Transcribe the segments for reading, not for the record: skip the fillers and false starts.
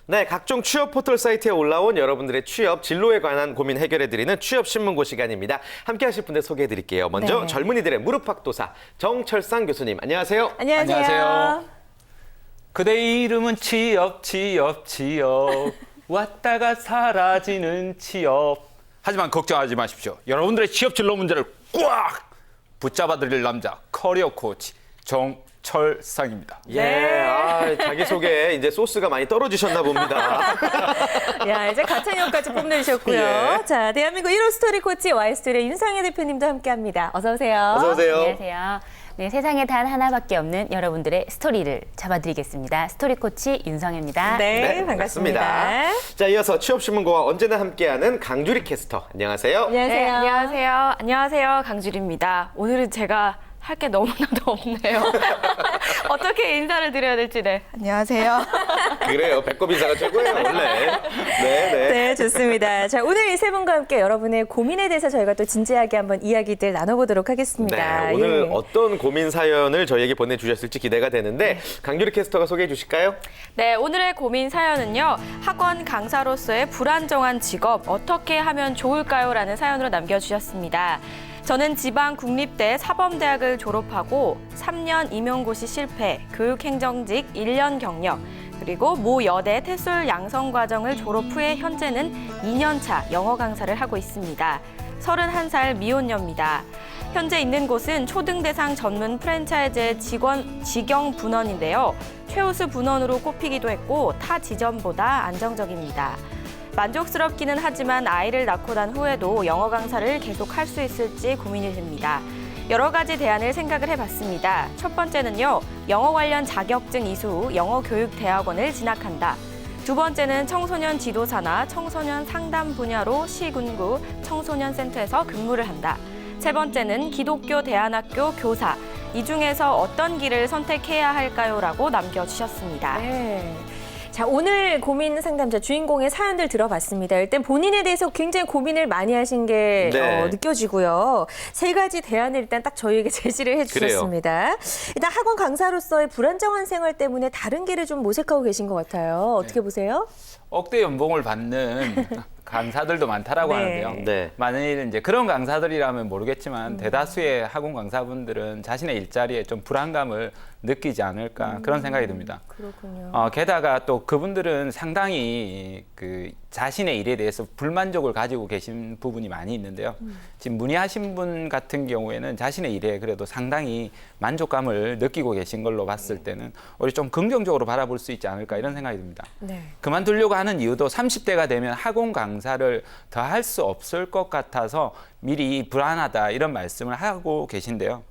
네, 각종 취업 포털 사이트에 올라온 여러분들의 취업 진로에 관한 고민 해결해드리는 취업 신문고 시간입니다. 함께 하실 분들 소개해드릴게요. 먼저 네. 젊은이들의 무릎팍도사 정철상 교수님, 안녕하세요. 안녕하세요. 그대의 이름은 취업. 왔다가 사라지는 취업. 하지만 걱정하지 마십시오. 여러분들의 취업 진로 문제를 꽉 붙잡아드릴 남자 커리어 코치 정철상입니다. 예, 자기소개 이제 소스가 많이 떨어지셨나 봅니다. 야, 이제 가창력까지 뽐내주셨고요. 예. 자, 대한민국 1호 스토리 코치 와이스토리의 윤상혜 대표님도 함께합니다. 어서 오세요. 어서 오세요. 안녕하세요. 네, 세상에 단 하나밖에 없는 여러분들의 스토리를 잡아드리겠습니다. 스토리 코치 윤성혜입니다. 네, 반갑습니다. 자, 이어서 취업신문고와 언제나 함께하는 강주리 캐스터, 안녕하세요. 안녕하세요. 네, 안녕하세요. 안녕하세요. 강주리입니다. 오늘은 제가 할 게 너무나도 없네요. 어떻게 인사를 드려야 될지, 네. 안녕하세요. 그래요, 배꼽 인사가 최고예요, 원래. 네. 네, 좋습니다. 자, 오늘 이 세 분과 함께 여러분의 고민에 대해서 저희가 또 진지하게 한번 이야기들 나눠보도록 하겠습니다. 네, 오늘 예. 어떤 고민 사연을 저희에게 보내주셨을지 기대가 되는데 강주리 캐스터가 소개해 주실까요? 네, 오늘의 고민 사연은요. 학원 강사로서의 불안정한 직업 어떻게 하면 좋을까요? 라는 사연으로 남겨주셨습니다. 저는 지방 국립대 사범대학을 졸업하고 3년 임용고시 실패, 교육행정직 1년 경력, 그리고 모 여대 태솔 양성과정을 졸업 후에 현재는 2년차 영어 강사를 하고 있습니다. 31살 미혼녀입니다. 현재 있는 곳은 초등대상 전문 프랜차이즈 직영 분원인데요. 최우수 분원으로 꼽히기도 했고 타 지점보다 안정적입니다. 만족스럽기는 하지만 아이를 낳고 난 후에도 영어 강사를 계속 할 수 있을지 고민이 됩니다. 여러 가지 대안을 생각을 해봤습니다. 첫 번째는요, 영어 관련 자격증 이수 후 영어 교육 대학원을 진학한다. 두 번째는 청소년 지도사나 청소년 상담 분야로 시군구 청소년 센터에서 근무를 한다. 세 번째는 기독교 대안학교 교사. 이 중에서 어떤 길을 선택해야 할까요? 라고 남겨주셨습니다. 네. 자, 오늘 고민 상담자 주인공의 사연들 들어봤습니다. 일단 본인에 대해서 굉장히 고민을 많이 하신 게 네. 느껴지고요. 세 가지 대안을 일단 딱 저희에게 제시를 해주셨습니다. 일단 학원 강사로서의 불안정한 생활 때문에 다른 길을 좀 모색하고 계신 것 같아요. 어떻게 보세요? 억대 연봉을 받는 강사들도 많다라고 네. 하는데요. 네. 만일 이제 그런 강사들이라면 모르겠지만 대다수의 학원 강사분들은 자신의 일자리에 좀 불안감을 느끼지 않을까 그런 생각이 듭니다. 그렇군요. 게다가 또 그분들은 상당히 그 자신의 일에 대해서 불만족을 가지고 계신 부분이 많이 있는데요. 지금 문의하신 분 같은 경우에는 자신의 일에 그래도 상당히 만족감을 느끼고 계신 걸로 봤을 때는 우리 좀 긍정적으로 바라볼 수 있지 않을까 이런 생각이 듭니다. 네. 그만두려고 하는 이유도 30대가 되면 학원 강사를 더 할 수 없을 것 같아서 미리 불안하다 이런 말씀을 하고 계신데요.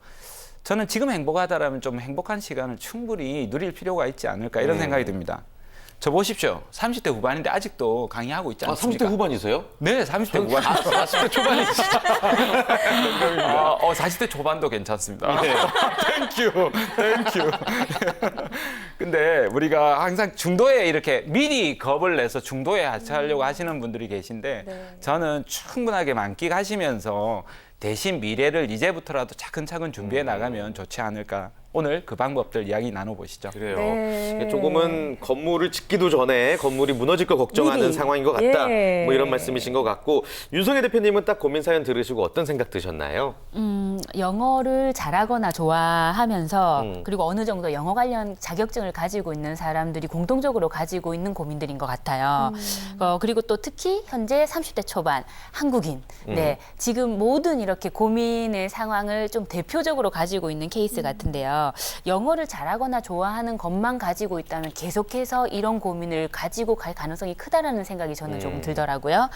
저는 지금 행복하다라면 좀 행복한 시간을 충분히 누릴 필요가 있지 않을까 이런 생각이 듭니다. 저 보십시오. 30대 후반인데 아직도 강의하고 있지 않습니까? 30대 후반이세요? 네, 30대 후반. 40대 초반이시죠? 40대 초반도 괜찮습니다. 네. 땡큐. 근데 우리가 항상 중도에 이렇게 미리 겁을 내서 중도에 하차하려고 하시는 분들이 계신데 저는 충분하게 만끽하시면서 대신 미래를 이제부터라도 차근차근 준비해 나가면 좋지 않을까. 오늘 그 방법들 이야기 나눠보시죠. 그래요. 네. 조금은 건물을 짓기도 전에 건물이 무너질 거 걱정하는 미리. 상황인 것 같다. 예. 뭐 이런 말씀이신 것 같고 윤성혜 대표님은 딱 고민 사연 들으시고 어떤 생각 드셨나요? 영어를 잘하거나 좋아하면서 음. 그리고 어느 정도 영어 관련 자격증을 가지고 있는 사람들이 공통적으로 가지고 있는 고민들인 것 같아요. 그리고 또 특히 현재 30대 초반 한국인, 네, 지금 모든 이렇게 고민의 상황을 좀 대표적으로 가지고 있는 케이스 같은데요. 영어를 잘하거나 좋아하는 것만 가지고 있다면 계속해서 이런 고민을 가지고 갈 가능성이 크다라는 생각이 저는 조금 들더라고요.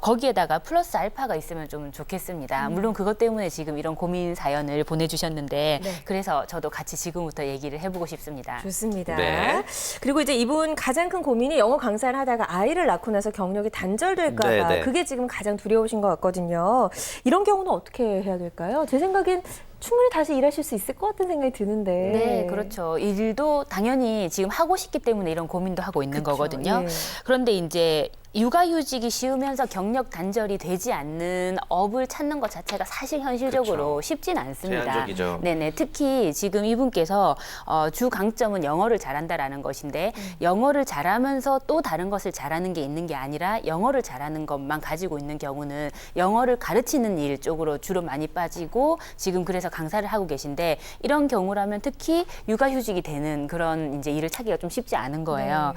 거기에다가 플러스 알파가 있으면 좀 좋겠습니다. 물론 그것 때문에 지금 이런 고민 사연을 보내주셨는데 네. 그래서 저도 같이 지금부터 얘기를 해보고 싶습니다. 좋습니다. 네. 그리고 이제 이분 가장 큰 고민이 영어 강사를 하다가 아이를 낳고 나서 경력이 단절될까 봐 네. 그게 지금 가장 두려우신 것 같거든요. 이런 경우는 어떻게 해야 될까요? 제 생각엔 충분히 다시 일하실 수 있을 것 같은 생각이 드는데. 네, 그렇죠. 일도 당연히 지금 하고 싶기 때문에 이런 고민도 하고 있는 그쵸, 거거든요. 예. 그런데 이제 육아휴직이 쉬우면서 경력 단절이 되지 않는 업을 찾는 것 자체가 사실 현실적으로 그렇죠. 쉽진 않습니다. 제한적이죠. 네네. 특히 지금 이분께서 주 강점은 영어를 잘한다라는 것인데 영어를 잘하면서 또 다른 것을 잘하는 게 있는 게 아니라 영어를 잘하는 것만 가지고 있는 경우는 영어를 가르치는 일 쪽으로 주로 많이 빠지고 지금 그래서 강사를 하고 계신데 이런 경우라면 특히 육아휴직이 되는 그런 이제 일을 찾기가 좀 쉽지 않은 거예요.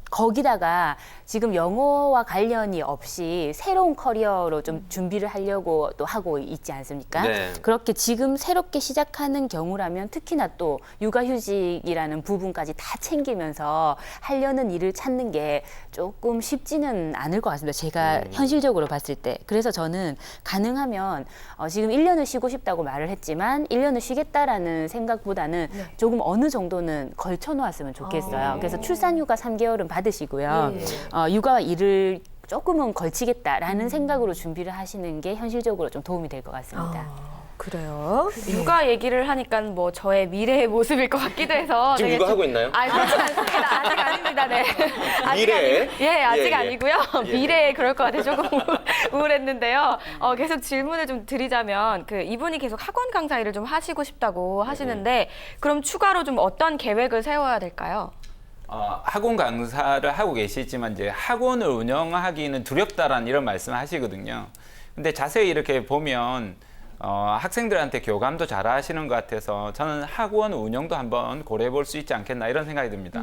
거기다가 지금 영어와 관련이 없이 새로운 커리어로 좀 준비를 하려고 또 하고 있지 않습니까? 네. 그렇게 지금 새롭게 시작하는 경우라면 특히나 또 육아휴직이라는 부분까지 다 챙기면서 하려는 일을 찾는 게 조금 쉽지는 않을 것 같습니다. 제가 현실적으로 봤을 때. 그래서 저는 가능하면 지금 1년을 쉬고 싶다고 말을 했지만 1년을 쉬겠다라는 생각보다는 조금 어느 정도는 걸쳐놓았으면 좋겠어요. 그래서 출산휴가 3개월은 받으시고요. 육아 일을 조금은 걸치겠다라는 생각으로 준비를 하시는 게 현실적으로 좀 도움이 될 것 같습니다. 그래요. 육아 얘기를 하니까 뭐 저의 미래의 모습일 것 같기도 해서 지금 되게 육아하고 있나요? 아니, 그렇진 않습니다. 아직 아닙니다. 네. 아직 미래에? 아직 예, 예. 아니고요. 예. 미래에 그럴 것 같아요. 조금 우울했는데요. 계속 질문을 좀 드리자면 이분이 계속 학원 강사 일을 좀 하시고 싶다고 하시는데 그럼 추가로 좀 어떤 계획을 세워야 될까요? 학원 강사를 하고 계시지만 이제 학원을 운영하기는 두렵다라는 이런 말씀을 하시거든요. 근데 자세히 이렇게 보면 학생들한테 교감도 잘 하시는 것 같아서 저는 학원 운영도 한번 고려해 볼 수 있지 않겠나 이런 생각이 듭니다.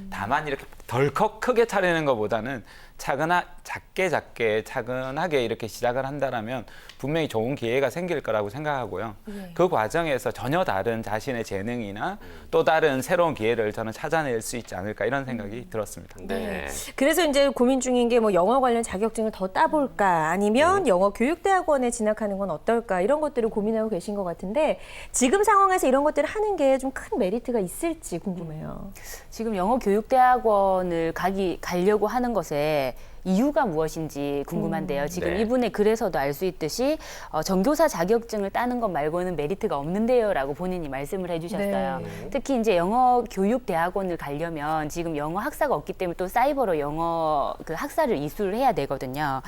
다만 이렇게 덜컥 크게 차리는 것보다는 작게 차근하게 이렇게 시작을 한다라면 분명히 좋은 기회가 생길 거라고 생각하고요. 그 과정에서 전혀 다른 자신의 재능이나 또 다른 새로운 기회를 저는 찾아낼 수 있지 않을까 이런 생각이 들었습니다. 네. 그래서 이제 고민 중인 게 뭐 영어 관련 자격증을 더 따볼까 아니면 영어 교육대학원에 진학하는 건 어떨까 이런 것들을 고민하고 계신 것 같은데 지금 상황에서 이런 것들을 하는 게 좀 큰 메리트가 있을지 궁금해요. 지금 영어 교육대학원을 가려고 하는 것에 이유가 무엇인지 궁금한데요. 지금 네. 이분의 글에서도 알 수 있듯이 전교사 자격증을 따는 것 말고는 메리트가 없는데요라고 본인이 말씀을 해주셨어요. 특히 이제 영어 교육 대학원을 가려면 지금 영어 학사가 없기 때문에 또 사이버로 영어 그 학사를 이수를 해야 되거든요.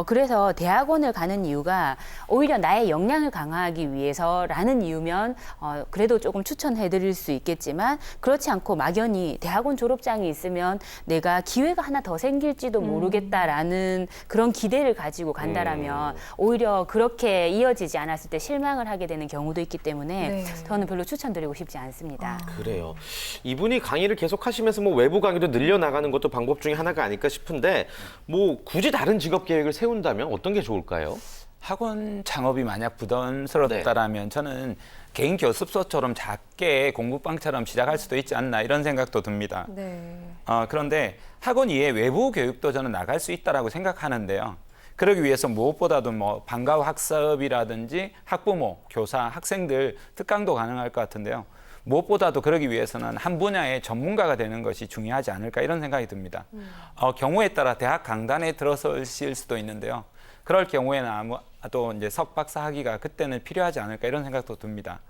그래서 대학원을 가는 이유가 오히려 나의 역량을 강화하기 위해서라는 이유면 그래도 조금 추천해드릴 수 있겠지만 그렇지 않고 막연히 대학원 졸업장이 있으면 내가 기회가 하나 더 생길지도 모르겠다라는 그런 기대를 가지고 간다라면 오히려 그렇게 이어지지 않았을 때 실망을 하게 되는 경우도 있기 때문에 저는 별로 추천드리고 싶지 않습니다. 그래요. 이분이 강의를 계속 하시면서 뭐 외부 강의도 늘려나가는 것도 방법 중에 하나가 아닐까 싶은데 뭐 굳이 다른 직업 계획을 세운다면 어떤 게 좋을까요? 학원 창업이 만약 부담스럽다라면 저는 개인 교습소처럼 작게 공부방처럼 시작할 수도 있지 않나 이런 생각도 듭니다. 그런데 학원 이외에 외부 교육도 저는 나갈 수 있다라고 생각하는데요. 그러기 위해서 무엇보다도 뭐 방과후 학습이라든지 학부모, 교사, 학생들 특강도 가능할 것 같은데요. 무엇보다도 그러기 위해서는 한 분야의 전문가가 되는 것이 중요하지 않을까 이런 생각이 듭니다. 경우에 따라 대학 강단에 들어서실 수도 있는데요. 그럴 경우에는 아마도 이제 석박사 학위가 그때는 필요하지 않을까 이런 생각도 듭니다.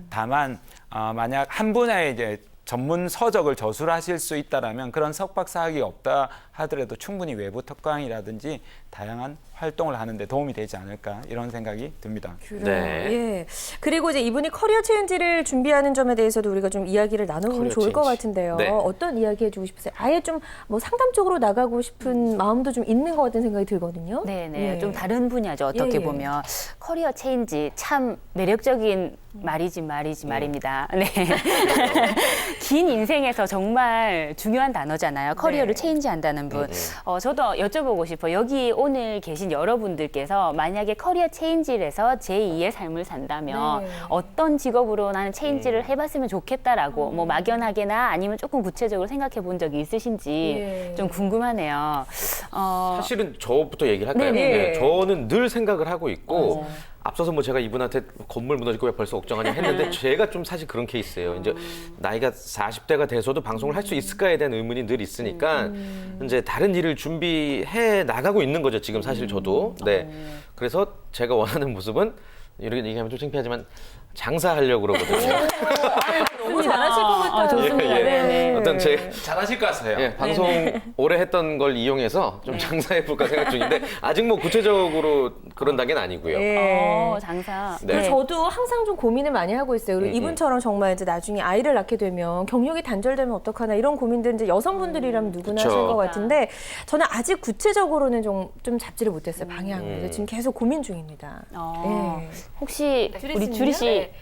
다만 만약 한 분야의 이제 전문 서적을 저술하실 수 있다라면 그런 석박사 학위가 없다 하더라도 충분히 외부 특강이라든지 다양한 활동을 하는데 도움이 되지 않을까 이런 생각이 듭니다. 네. 예. 그리고 이제 이분이 커리어 체인지를 준비하는 점에 대해서도 우리가 좀 이야기를 나눠보면 커리어 좋을 것 체인지. 같은데요. 네. 어떤 이야기 해주고 싶으세요? 아예 좀 뭐 상담 쪽으로 나가고 싶은 마음도 좀 있는 것 같은 생각이 들거든요. 네네. 예. 좀 다른 분야죠. 어떻게 예. 보면. 커리어 체인지 참 매력적인 말입니다. 네. 긴 인생에서 정말 중요한 단어잖아요. 커리어를 체인지한다는 분. 저도 여쭤보고 싶어요. 여기 오늘 계신 여러분들께서 만약에 커리어 체인지를 해서 제2의 삶을 산다면 어떤 직업으로 나는 체인지를 해봤으면 좋겠다라고 뭐 막연하게나 아니면 조금 구체적으로 생각해 본 적이 있으신지 좀 궁금하네요. 사실은 저부터 얘기를 할까요? 네네. 네, 저는 늘 생각을 하고 있고 앞서서 뭐 제가 이분한테 건물 무너질 거 왜 벌써 걱정하냐 했는데 제가 좀 사실 그런 케이스예요. 이제 나이가 40대가 돼서도 방송을 할 수 있을까에 대한 의문이 늘 있으니까 이제 다른 일을 준비해 나가고 있는 거죠. 지금 사실 저도. 네. 그래서 제가 원하는 모습은 이렇게 얘기하면 좀 창피하지만 장사하려고 그러거든요. 너무 잘하실 것 같아요. 좋습니다. 예, 예. 네네. 어떤 제 잘하실 것 같아요. 예, 방송 오래 했던 걸 이용해서 좀 장사해볼까 생각 중인데 아직 뭐 구체적으로 그런 단계는 아니고요. 예. 장사. 네. 그리고 저도 항상 좀 고민을 많이 하고 있어요. 그리고 이분처럼 정말 이제 나중에 아이를 낳게 되면 경력이 단절되면 어떡하나 이런 고민들 이제 여성분들이라면 누구나 그쵸. 하실 것 같은데 저는 아직 구체적으로는 좀 잡지를 못했어요. 방향을. 그래서 지금 계속 고민 중입니다. 예. 혹시 우리 주리 씨 네.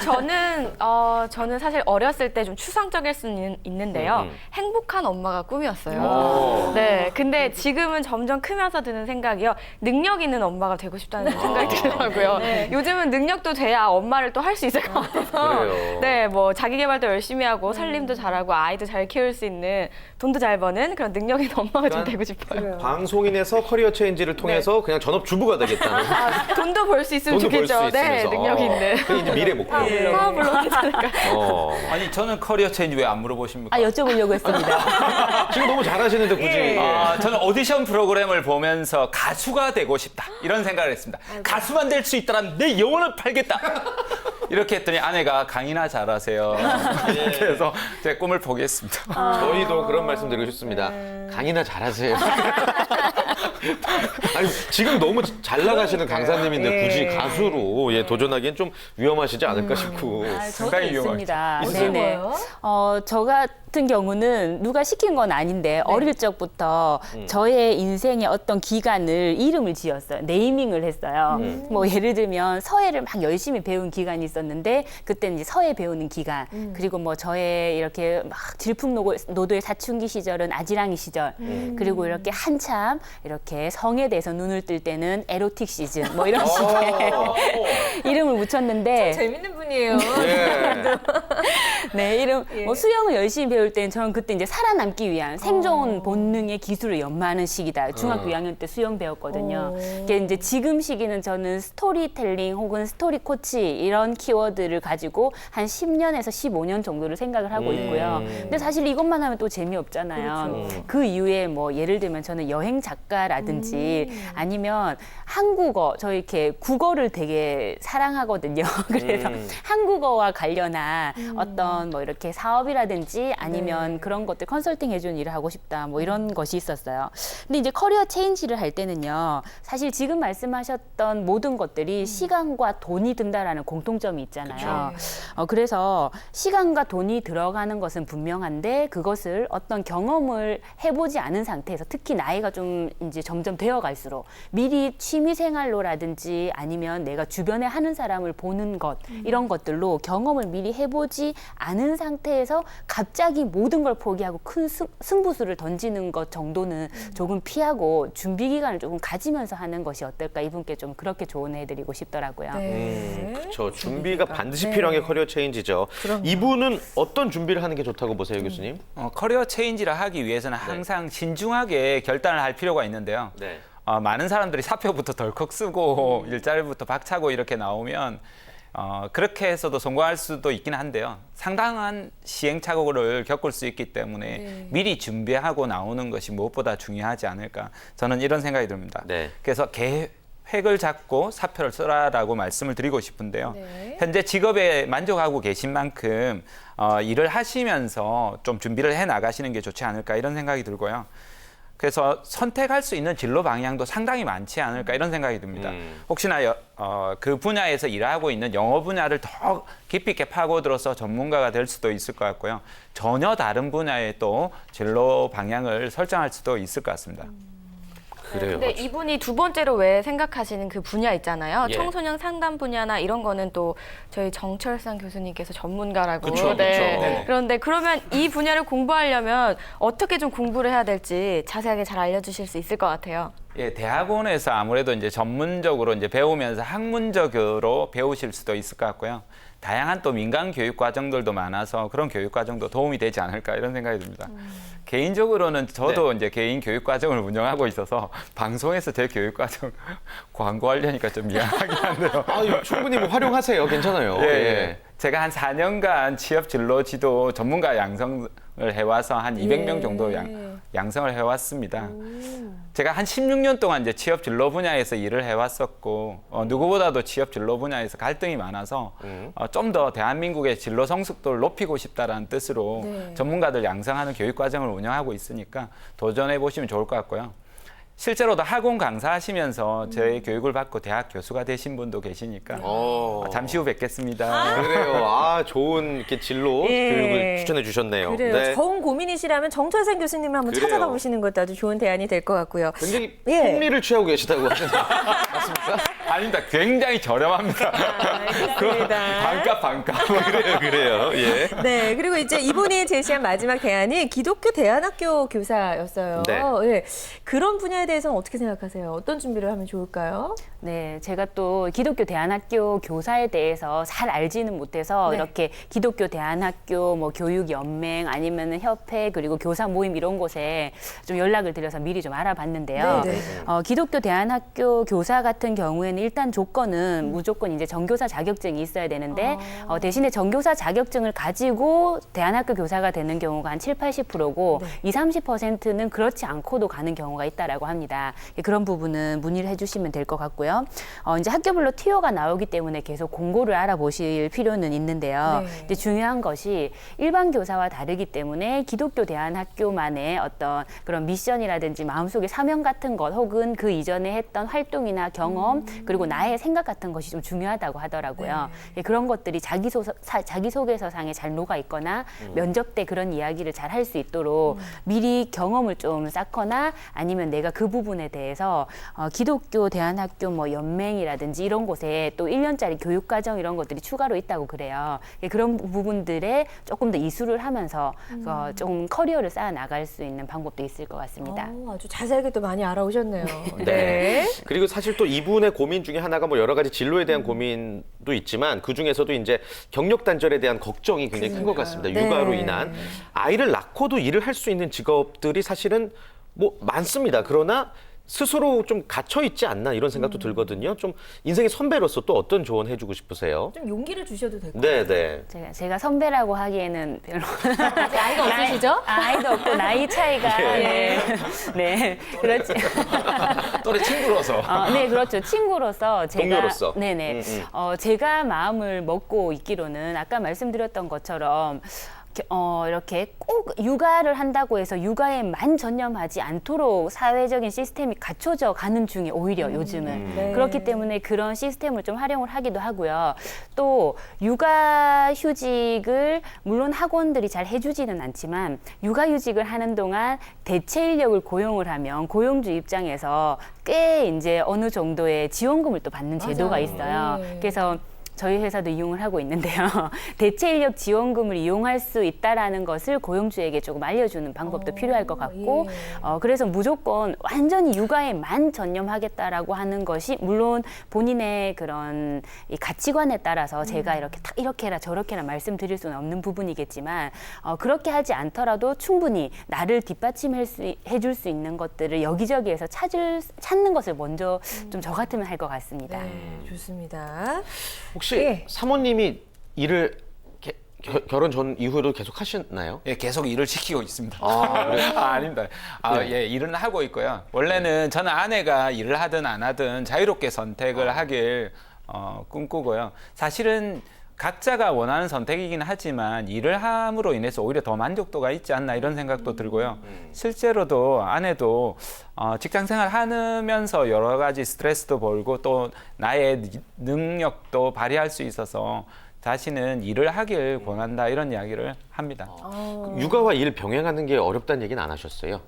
저는 사실 어렸을 때 좀 추상적일 수는 있는데요. 행복한 엄마가 꿈이었어요. 네, 근데 지금은 점점 크면서 드는 생각이요. 능력 있는 엄마가 되고 싶다는 생각이 들더라고요. 요즘은 능력도 돼야 엄마를 또 할 수 있을 것 같아서. 그래요. 네, 뭐 자기 개발도 열심히 하고 살림도 잘하고 아이도 잘 키울 수 있는 돈도 잘 버는 그런 능력 있는 엄마가 좀 그러니까 되고 싶어요. 방송인에서 커리어 체인지를 통해서 그냥 전업주부가 되겠다는. 돈도 벌 수 있으면 돈도 벌 수 좋겠죠. 네, 있으면서. 능력 있는. 그게 이제 미래 목표. 파워블록 괜찮을까요? 아니 저는 커리어 체인지 왜 안 물어보십니까? 여쭤보려고 했습니다. 지금 너무 잘하시는데 굳이. 예. 저는 오디션 프로그램을 보면서 가수가 되고 싶다 이런 생각을 했습니다. 가수만 될 수 있다면 내 영혼을 팔겠다. 이렇게 했더니 아내가 강의나 잘하세요. 이렇게 해서 제 꿈을 포기했습니다. 저희도 그런 말씀 드리고 싶습니다. 강의나 잘하세요. 아니, 지금 너무 잘 나가시는 강사님인데 굳이 가수로 도전하기엔 좀 위험하시지 않을까 싶고. 저도 상당히 있습니다. 있어요? 네네. 저 같은 경우는 누가 시킨 건 아닌데 어릴 적부터 저의 인생의 어떤 기간을 이름을 지었어요. 네이밍을 했어요. 뭐 예를 들면 서예를 막 열심히 배운 기간이 있었는데 그때는 이제 서예 배우는 기간 그리고 뭐 저의 이렇게 막 질풍노도의 사춘기 시절은 아지랑이 시절 그리고 이렇게 한참 이렇게 성에 대해서 눈을 뜰 때는 에로틱 시즌 뭐 이런 식의 이름을 붙였는데 재밌는 분이에요. 예. 네, 뭐 수영을 열심히 배울 때는 저는 그때 이제 살아남기 위한 생존 본능의 기술을 연마하는 시기다. 중학교 2학년 때 수영 배웠거든요. 그게 이제 지금 시기는 저는 스토리텔링 혹은 스토리 코치 이런 키워드를 가지고 한 10년에서 15년 정도를 생각을 하고 있고요. 근데 사실 이것만 하면 또 재미없잖아요. 그 이후에 뭐 예를 들면 저는 여행 작가라든지 아니면 한국어, 저 이렇게 국어를 되게 사랑하거든요. 그래서 한국어와 관련한 어떤 뭐 이렇게 사업이라든지 아니면 그런 것들 컨설팅 해주는 일을 하고 싶다 뭐 이런 것이 있었어요. 근데 이제 커리어 체인지를 할 때는요. 사실 지금 말씀하셨던 모든 것들이 시간과 돈이 든다라는 공통점이 있잖아요. 그래서 시간과 돈이 들어가는 것은 분명한데 그것을 어떤 경험을 해보지 않은 상태에서 특히 나이가 좀 이제 점점 되어갈수록 미리 취미 생활로라든지 아니면 내가 주변에 하는 사람을 보는 것 이런 것들로 경험을 미리 해보지 않은 상태에서 갑자기 모든 걸 포기하고 큰 승부수를 던지는 것 정도는 조금 피하고 준비 기간을 조금 가지면서 하는 것이 어떨까 이분께 좀 그렇게 조언해드리고 싶더라고요. 그렇죠. 준비가 반드시 필요한 게 커리어 체인지죠. 이분은 어떤 준비를 하는 게 좋다고 보세요, 교수님? 커리어 체인지를 하기 위해서는 항상 신중하게 결단을 할 필요가 있는데요. 네. 많은 사람들이 사표부터 덜컥 쓰고 일자리부터 박차고 이렇게 나오면 그렇게 해서도 성공할 수도 있긴 한데요. 상당한 시행착오를 겪을 수 있기 때문에 미리 준비하고 나오는 것이 무엇보다 중요하지 않을까. 저는 이런 생각이 듭니다. 네. 그래서 계획을 잡고 사표를 써라라고 말씀을 드리고 싶은데요. 현재 직업에 만족하고 계신 만큼 일을 하시면서 좀 준비를 해 나가시는 게 좋지 않을까 이런 생각이 들고요. 그래서 선택할 수 있는 진로 방향도 상당히 많지 않을까 이런 생각이 듭니다. 혹시나 그 분야에서 일하고 있는 영어 분야를 더 깊이 있게 파고들어서 전문가가 될 수도 있을 것 같고요. 전혀 다른 분야에 또 진로 방향을 설정할 수도 있을 것 같습니다. 그래요. 근데 이분이 두 번째로 왜 생각하시는 그 분야 있잖아요. 예. 청소년 상담 분야나 이런 거는 또 저희 정철상 교수님께서 전문가라고. 그쵸, 네. 그쵸. 네네. 그런데 그러면 이 분야를 공부하려면 어떻게 좀 공부를 해야 될지 자세하게 잘 알려주실 수 있을 것 같아요. 예, 대학원에서 아무래도 이제 전문적으로 이제 배우면서 학문적으로 배우실 수도 있을 것 같고요. 다양한 또 민간 교육 과정들도 많아서 그런 교육 과정도 도움이 되지 않을까 이런 생각이 듭니다. 개인적으로는 저도 이제 개인 교육 과정을 운영하고 있어서 방송에서 제 교육 과정 광고하려니까 좀 미안하긴 한데요. 충분히 뭐 활용하세요. 괜찮아요. 예. 제가 한 4년간 취업 진로 지도 전문가 양성을 해와서 한 200명 정도 양성을 해왔습니다. 제가 한 16년 동안 이제 취업 진로 분야에서 일을 해왔었고 누구보다도 취업 진로 분야에서 갈등이 많아서 좀 더 대한민국의 진로 성숙도를 높이고 싶다라는 뜻으로 네. 전문가들 양성하는 교육 과정을 운영하고 있으니까 도전해 보시면 좋을 것 같고요. 실제로도 학원 강사하시면서 저희 교육을 받고 대학 교수가 되신 분도 계시니까 잠시 후 뵙겠습니다. 그래요. 좋은 이렇게 진로 예. 교육을 추천해 주셨네요. 그래요. 네. 정 고민이시라면 정철생 교수님을 한번 그래요. 찾아가 보시는 것도 아주 좋은 대안이 될 것 같고요. 굉장히 예. 폭리를 취하고 계시다고 하셨는데 맞습니까? 아닙니다. 굉장히 저렴합니다. 알겠습니다. 반값. 그래요. 예. 네, 그리고 이제 이분이 제시한 마지막 대안이 기독교 대안학교 교사였어요. 네. 예. 그런 분야에 대해서는 어떻게 생각하세요? 어떤 준비를 하면 좋을까요? 네, 제가 또 기독교 대안학교 교사에 대해서 잘 알지는 못해서 네. 이렇게 기독교 대안학교 뭐 교육연맹 아니면은 협회 그리고 교사 모임 이런 곳에 좀 연락을 드려서 미리 좀 알아봤는데요. 네, 네. 기독교 대안학교 교사 같은 경우에는 일단 조건은 무조건 이제 전교사 자격증이 있어야 되는데 대신에 전교사 자격증을 가지고 대안학교 교사가 되는 경우가 한 7, 80%고 20, 30%는 그렇지 않고도 가는 경우가 있다라고 합니다. 그런 부분은 문의를 해주시면 될 것 같고요. 이제 학교별로 티오가 나오기 때문에 계속 공고를 알아보실 필요는 있는데요. 네. 이제 중요한 것이 일반 교사와 다르기 때문에 기독교 대안학교만의 어떤 그런 미션이라든지 마음속의 사명 같은 것 혹은 그 이전에 했던 활동이나 경험 그리고 나의 생각 같은 것이 좀 중요하다고 하더라고요. 예, 그런 것들이 자기소개서상에 잘 녹아 있거나 면접 때 그런 이야기를 잘 할 수 있도록 미리 경험을 좀 쌓거나 아니면 내가 그 부분에 대해서 기독교 대안학교 뭐 연맹이라든지 이런 곳에 또 1년짜리 교육과정 이런 것들이 추가로 있다고 그래요. 예, 그런 부분들에 조금 더 이수를 하면서 좀 커리어를 쌓아 나갈 수 있는 방법도 있을 것 같습니다. 아주 자세하게 또 많이 알아오셨네요. 네. 그리고 사실 또 이분의 고민 중에 하나가 뭐 여러 가지 진로에 대한 고민도 있지만 그 중에서도 이제 경력 단절에 대한 걱정이 굉장히 큰 것 같습니다. 네. 육아로 인한 아이를 낳고도 일을 할 수 있는 직업들이 사실은 뭐 많습니다. 그러나 스스로 좀 갇혀 있지 않나 이런 생각도 들거든요. 좀 인생의 선배로서 또 어떤 조언 해주고 싶으세요? 좀 용기를 주셔도 될 것 같아요. 네. 제가 선배라고 하기에는 별로 아직 아이가 없으시죠? 아이도 없고 나이 차이가 네 그렇지. 또래 친구로서. 네, 그렇죠. 친구로서 제가 동료로서. 네네. 제가 마음을 먹고 있기로는 아까 말씀드렸던 것처럼 이렇게 꼭 육아를 한다고 해서 육아에 전념하지 않도록 사회적인 시스템이 갖춰져 가는 중에 오히려 요즘은 네. 그렇기 때문에 그런 시스템을 좀 활용을 하기도 하고요. 또 육아휴직을 물론 학원들이 잘 해주지는 않지만 육아휴직을 하는 동안 대체 인력을 고용을 하면 고용주 입장에서 꽤 이제 어느 정도의 지원금을 또 받는 제도가 맞아요. 있어요. 네. 그래서 저희 회사도 이용을 하고 있는데요. 대체 인력 지원금을 이용할 수 있다라는 것을 고용주에게 조금 알려주는 방법도 필요할 것 같고, 그래서 무조건 완전히 육아에 전념하겠다라고 하는 것이 물론 본인의 그런 이 가치관에 따라서 제가 이렇게 해라 저렇게 해라 말씀드릴 수는 없는 부분이겠지만 그렇게 하지 않더라도 충분히 나를 뒷받침해줄 수 있는 것들을 여기저기에서 찾는 것을 먼저 좀 저 같으면 할 것 같습니다. 네, 좋습니다. 혹시 예. 사모님이 일을 결혼 전 이후에도 계속 하셨나요? 예, 계속 일을 시키고 있습니다. 그래요? 아닙니다. 예, 일은 하고 있고요. 원래는 저는 아내가 일을 하든 안 하든 자유롭게 선택을 하길 꿈꾸고요. 사실은 각자가 원하는 선택이긴 하지만 일을 함으로 인해서 오히려 더 만족도가 있지 않나 이런 생각도 들고요. 실제로도 아내도 직장 생활 하면서 여러 가지 스트레스도 벌고 또 나의 능력도 발휘할 수 있어서 자신은 일을 하길 권한다 이런 이야기를 합니다. 육아와 일 병행하는 게 어렵다는 얘기는 안 하셨어요?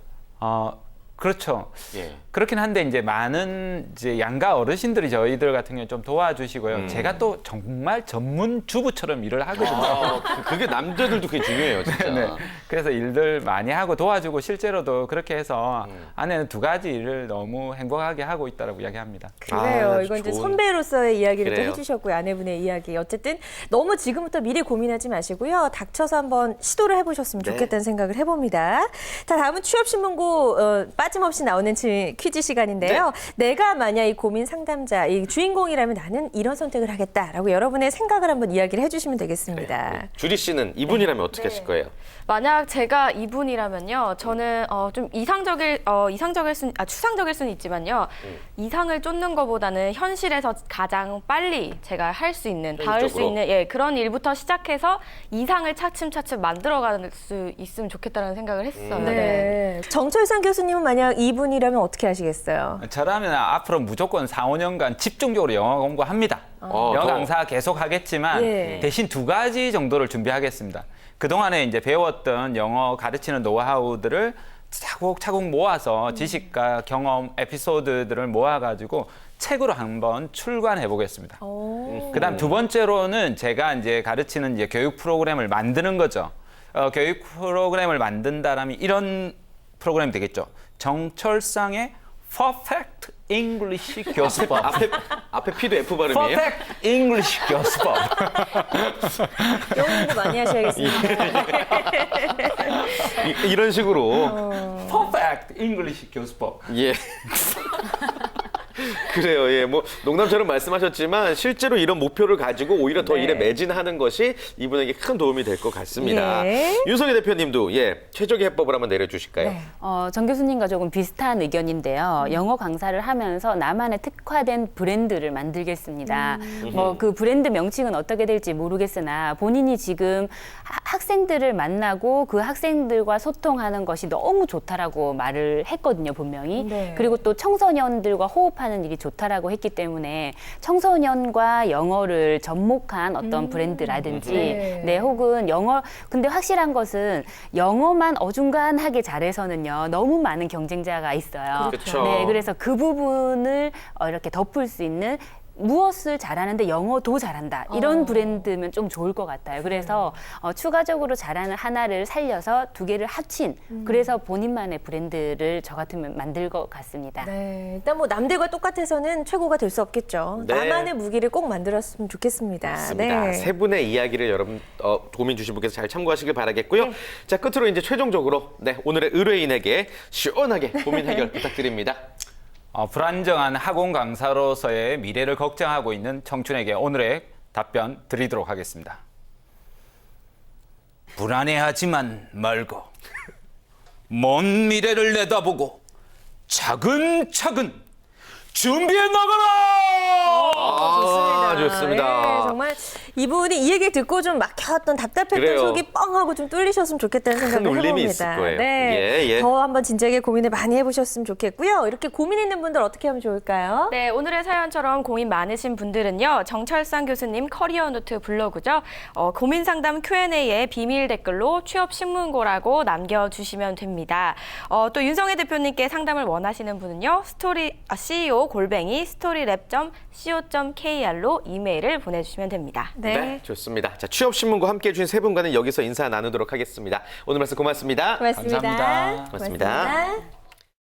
그렇죠. 예. 그렇긴 한데 이제 많은 이제 양가 어르신들이 저희들 같은 경우 좀 도와주시고요. 제가 또 정말 전문 주부처럼 일을 하거든요. 그게 남자들도 그게 중요해요, 진짜. 네. 그래서 일들 많이 하고 도와주고 실제로도 그렇게 해서 아내는 두 가지 일을 너무 행복하게 하고 있다라고 이야기합니다. 그래요. 이건 이제 좋은- 선배로서의 이야기를 그래요. 또 해주셨고요. 아내분의 이야기. 어쨌든 너무 지금부터 미리 고민하지 마시고요. 닥쳐서 한번 시도를 해보셨으면 네. 좋겠다는 생각을 해봅니다. 자, 다음은 취업신문고 빠짐 빠짐없이 나오는 퀴즈 시간인데요. 내가 만약 이 고민 상담자, 이 주인공이라면 나는 이런 선택을 하겠다라고 여러분의 생각을 한번 이야기를 해주시면 되겠습니다. 네. 주리 씨는 이분이라면 어떻게 하실 거예요? 만약 제가 이분이라면요, 저는 좀 추상적일 수는 있지만요, 이상을 쫓는 것보다는 현실에서 가장 빨리 제가 할 수 있는, 닿을 수 현실적으로. 있는 그런 일부터 시작해서 이상을 차츰차츰 만들어갈 수 있으면 좋겠다는 생각을 했어요. 네. 정철상 교수님은 만약 이분이라면 어떻게 하시겠어요? 저라면 앞으로 무조건 4, 5년간 집중적으로 영어 공부합니다. 영어 더. 강사 계속 하겠지만 예. 대신 2가지 정도를 준비하겠습니다. 그동안에 이제 배웠던 영어 가르치는 노하우들을 차곡차곡 모아서 지식과 경험, 에피소드들을 모아가지고 책으로 한번 출간해 보겠습니다. 그다음 2번째로는 제가 이제 가르치는 이제 교육 프로그램을 만드는 거죠. 교육 프로그램을 만든다라면 이런 프로그램이 되겠죠. 정철상의 Perfect English 교수법. 앞에 P도 F 발음이에요? Perfect English 교수법. 영어 공부 많이 하셔야겠습니다. 이런 식으로. Perfect English 교수법. 예. 그래요. 예. 뭐 농담처럼 말씀하셨지만 실제로 이런 목표를 가지고 오히려 더 일에 매진하는 것이 이분에게 큰 도움이 될 것 같습니다. 예. 윤석희 대표님도 최적의 해법을 한번 내려주실까요? 정 교수님과 조금 비슷한 의견인데요. 영어 강사를 하면서 나만의 특화된 브랜드를 만들겠습니다. 뭐 그 브랜드 명칭은 어떻게 될지 모르겠으나 본인이 지금 학생들을 만나고 그 학생들과 소통하는 것이 너무 좋다라고 말을 했거든요, 분명히. 네. 그리고 또 청소년들과 호흡하는 일이 좋다라고 했기 때문에 청소년과 영어를 접목한 어떤 브랜드라든지 네. 혹은 영어 근데 확실한 것은 영어만 어중간하게 잘해서는요 너무 많은 경쟁자가 있어요. 그렇죠. 네, 그래서 그 부분을 이렇게 덮을 수 있는 무엇을 잘하는데 영어도 잘한다 이런 브랜드면 좀 좋을 것 같아요. 그래서 추가적으로 잘하는 하나를 살려서 2개를 합친 그래서 본인만의 브랜드를 저 같으면 만들 것 같습니다. 네, 일단 뭐 남들과 똑같아서는 최고가 될 수 없겠죠. 네. 나만의 무기를 꼭 만들었으면 좋겠습니다. 맞습니다. 네. 세 분의 이야기를 여러분 고민 주신 분께서 잘 참고하시길 바라겠고요. 자, 끝으로 이제 최종적으로 오늘의 의뢰인에게 시원하게 고민 해결 부탁드립니다. 불안정한 학원 강사로서의 미래를 걱정하고 있는 청춘에게 오늘의 답변 드리도록 하겠습니다. 불안해하지만 말고 먼 미래를 내다보고 차근차근 준비해 나가라! 좋습니다. 네, 정말 이분이 이 얘기 듣고 좀 막혔던 답답했던 그래요. 속이 뻥하고 좀 뚫리셨으면 좋겠다는 생각을 울림이 해봅니다. 있을 거예요. 네, 예. 더 한번 진지하게 고민을 많이 해보셨으면 좋겠고요. 이렇게 고민 있는 분들 어떻게 하면 좋을까요? 네, 오늘의 사연처럼 고민 많으신 분들은요, 정철상 교수님 커리어 노트 블로그죠. 고민 상담 Q&A에 비밀 댓글로 취업 신문고라고 남겨주시면 됩니다. 또 윤성희 대표님께 상담을 원하시는 분은요, CEO@스토리랩.co.kr로 이메일을 보내주시면 됩니다. 네. 좋습니다. 자, 취업신문과 함께 해주신 세 분과는 여기서 인사 나누도록 하겠습니다. 오늘 말씀 고맙습니다. 고맙습니다. 감사합니다. 고맙습니다. 고맙습니다.